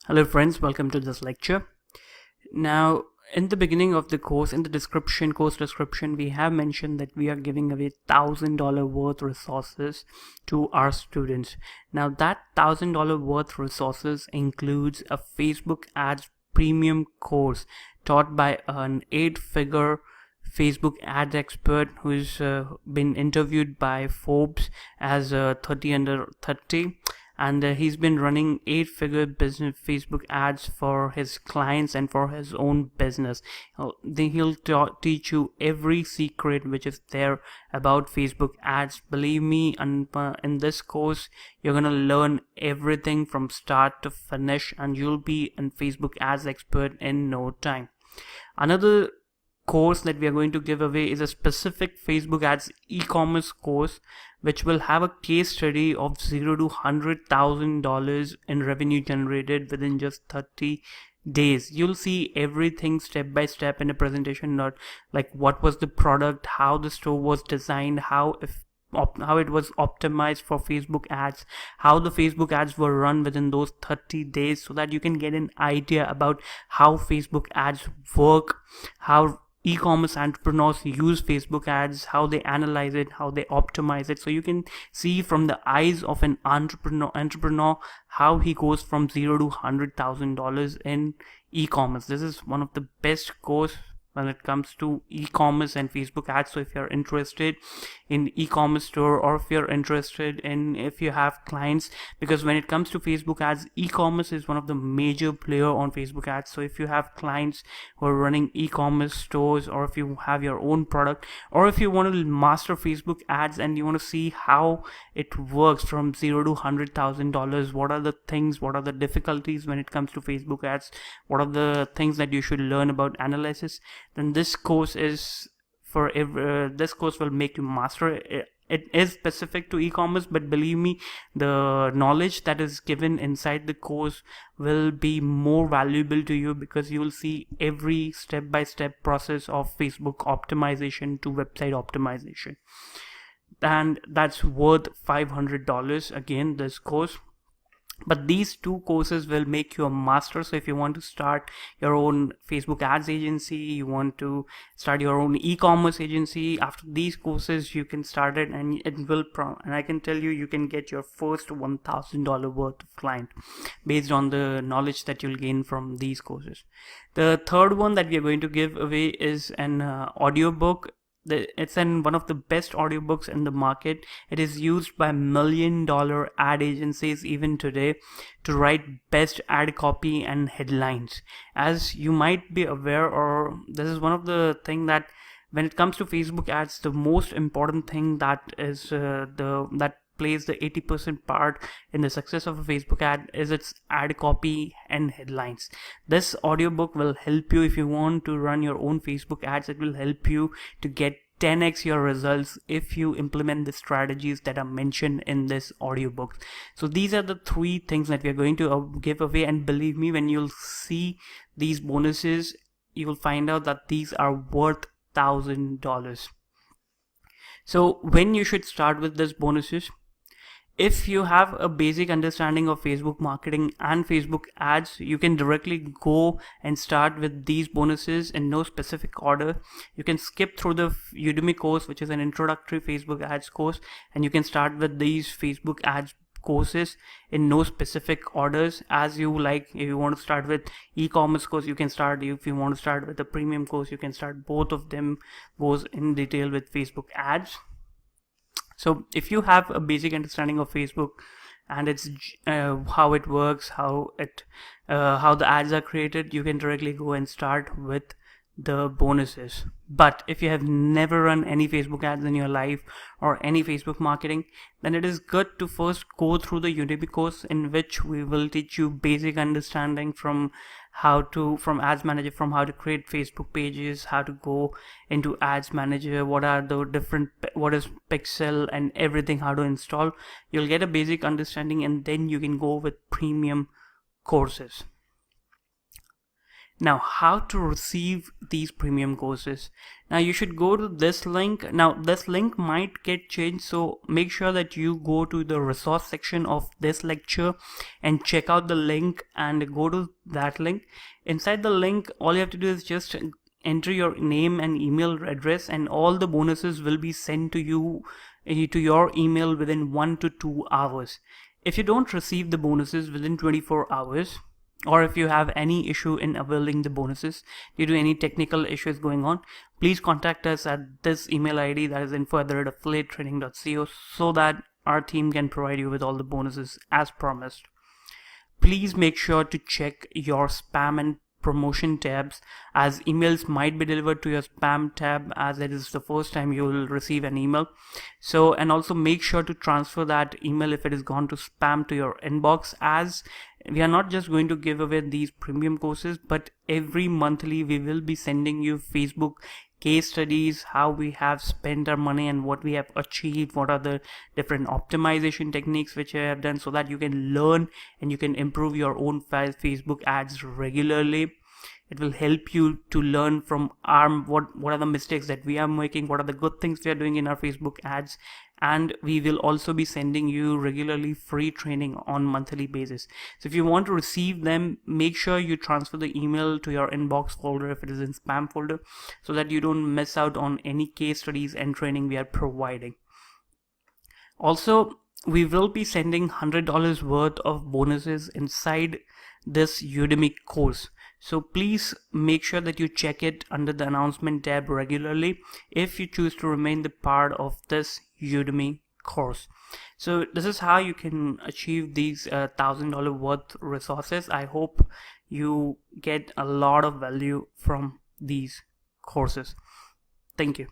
Hello friends, welcome to this lecture. Now, in the beginning of the course, in the course description, we have mentioned that we are giving away $1,000 worth resources to our students. Now, that $1,000 worth resources includes a Facebook ads premium course taught by an 8-figure Facebook ads expert who's been interviewed by Forbes as 30 under 30, and he's been running 8-figure business Facebook ads for his clients and for his own business. He'll teach you every secret which is there about Facebook ads. Believe me, in this course you're gonna learn everything from start to finish, and you'll be a Facebook ads expert in no time. Another course that we are going to give away is a specific Facebook ads e-commerce course, which will have a case study of $0 to $100,000 in revenue generated within just 30 days. You'll see everything step by step in a presentation, not like what was the product, how the store was designed, how it was optimized for Facebook ads, how the Facebook ads were run within those 30 days, so that you can get an idea about how Facebook ads work, how e-commerce entrepreneurs use Facebook ads, how they analyze it, how they optimize it, so you can see from the eyes of an entrepreneur how he goes from $0 to $100,000 in e-commerce. This is one of the best course when it comes to e-commerce and Facebook ads. So if you're interested in e-commerce store, or if you're interested in, if you have clients, because when it comes to Facebook ads, e-commerce is one of the major player on Facebook ads. So if you have clients who are running e-commerce stores, or if you have your own product, or if you want to master Facebook ads and you want to see how it works from $0 to $100,000, what are the things, what are the difficulties when it comes to Facebook ads, what are the things that you should learn about analysis, then this course is for this course will make you master it. It is specific to e-commerce, but believe me, the knowledge that is given inside the course will be more valuable to you, because you will see every step-by-step process of Facebook optimization to website optimization, and that's worth $500 again, this course. But these two courses will make you a master. So if you want to start your own Facebook ads agency, you want to start your own e-commerce agency, after these courses you can start it, and it will and I can tell you, you can get your first $1,000 worth of client based on the knowledge that you'll gain from these courses. The third one that we are going to give away is an audiobook. It's one of the best audiobooks in the market. It is used by $1-million ad agencies even today to write best ad copy and headlines. As you might be aware, or this is one of the thing that when it comes to Facebook ads, the most important thing that is that plays the 80% part in the success of a Facebook ad is its ad copy and headlines. This audiobook will help you if you want to run your own Facebook ads. It will help you to get 10x your results if you implement the strategies that are mentioned in this audiobook. So these are the three things that we are going to give away, and believe me, when you'll see these bonuses, you will find out that these are worth $1,000. So when you should start with these bonuses? If you have a basic understanding of Facebook marketing and Facebook ads, you can directly go and start with these bonuses in no specific order. You can skip through the Udemy course, which is an introductory Facebook ads course, and you can start with these Facebook ads courses in no specific orders as you like. If you want to start with e-commerce course, you can start. If you want to start with the premium course, you can start. Both of them goes in detail with Facebook ads. So if you have a basic understanding of Facebook and its how it works, how the ads are created, you can directly go and start with the bonuses. But if you have never run any Facebook ads in your life or any Facebook marketing, then it is good to first go through the Udemy course, in which we will teach you basic understanding from ads manager, from how to create Facebook pages, how to go into ads manager, what is pixel and everything, how to install. You'll get a basic understanding, and then you can go with premium courses. Now, how to receive these premium courses? Now you should go to this link. Now this link might get changed, so make sure that you go to the resource section of this lecture and check out the link and go to that link. Inside the link, all you have to do is just enter your name and email address, and all the bonuses will be sent to you to your email within 1 to 2 hours. If you don't receive the bonuses within 24 hours, or if you have any issue in availing the bonuses due to any technical issues going on, please contact us at this email ID, that is info@affiliatetraining.co, so that our team can provide you with all the bonuses as promised. Please make sure to check your spam and promotion tabs, as emails might be delivered to your spam tab, as it is the first time you will receive an email. So, and also make sure to transfer that email if it is gone to spam to your inbox, as we are not just going to give away these premium courses, but every monthly we will be sending you Facebook case studies, how we have spent our money and what we have achieved, what are the different optimization techniques which I have done, so that you can learn and you can improve your own Facebook ads regularly. It will help you to learn from what are the mistakes that we are making, what are the good things we are doing in our Facebook ads, and we will also be sending you regularly free training on monthly basis. So if you want to receive them, make sure you transfer the email to your inbox folder if it is in spam folder, so that you don't miss out on any case studies and training we are providing. Also, we will be sending $100 worth of bonuses inside this Udemy course. So please make sure that you check it under the announcement tab regularly if you choose to remain the part of this Udemy course. So this is how you can achieve these $1,000 worth resources. I hope you get a lot of value from these courses. Thank you.